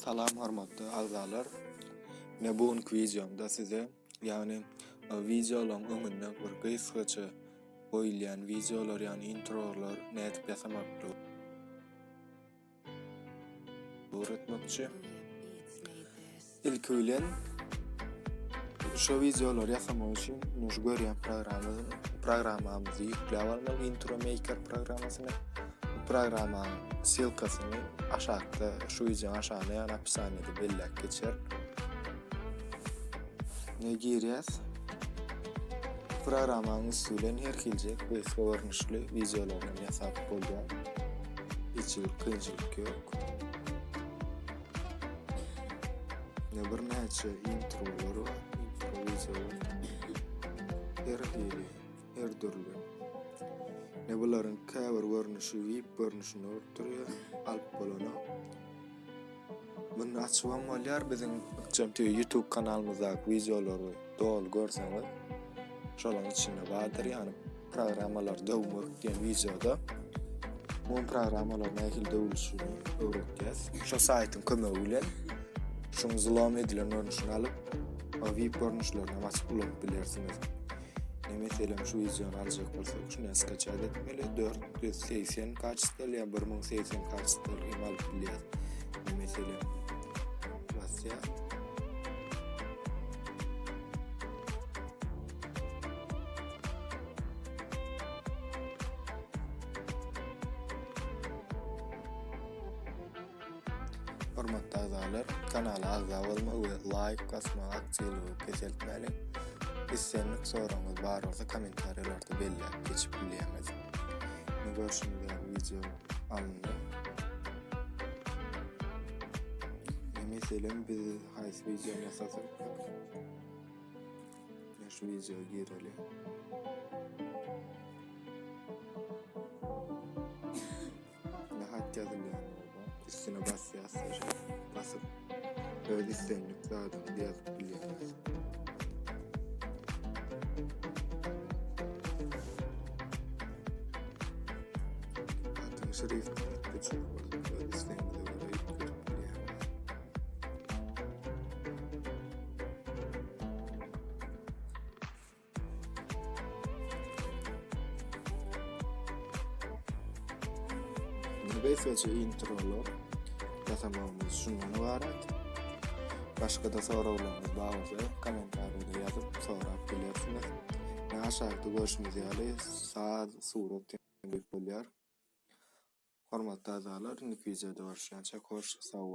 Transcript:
Salam hormatly agzalar. Bugünkü videomda size videolaryň öňünde bir gysgaça goýulýan videolar introlar nädip ýasamakly öğretmekçi. İlk öýlen şu videolar ýasamak üçin şu görýän programmamyzy ýükläp almaly, Intro Maker programasyny. Programa silkasyny aşağıda şu videonun aşağına napisanyada belläp geçer. Ne girýäs? Programmanyň üstünden her hiljek we görnüşli videolaryny ýasap bolýar. Hiç bir kynçylyk ýok. Ne bir näçe introlar var, intro videolar. Her türlü. Ne bularyň käbir görnüşi, web görnüşini ötürýär, alyp bolany. Bunu açmam bolýar biziň YouTube kanalymyzdaky videolary dol görseňiz. Şolaryň içinde bardyr, programmalar döwmek diýen videoda bu programmalar nähili döwülüşini öwretýäs. Şo saýtyň kömegi bilen şoň zulom edilen görnüşini alyp, web görnüşlerini açyp ulanyp bilersiňiz. Mesela şu videonu alacak bolsak şunu sketch etmeli 480 kaçtır ya 1080 kaçtır imal bilýär. Mesela basya hormatly agzalar, kanala agza bolmagy we like basmagy aktywlygy keseltmeli. İstenlik soruňyz bar bolsa kommentariýlarda belläp geçip bilýäňiz. Görüşmek video alındy. Meselem biz haýsy video ýasasak şu video gireli. Nähat ýazylýan üstüne basýasyň. Basyp öz istenlik zadyny ýazyp bilýäňiz. Şerif küçük böyle istenildi böyle yapılıyor. Beýsgaça introlar ýasamamyz şundan ibaret. Başga da soraklaryňyz bar bolsa kommentariýada ýazyp sorap bilersiňiz. Aşağıda görüşmek ýaly saz surat bolýar. Hormatly agzalar, ilk videoda görüşýänçe hoş, sag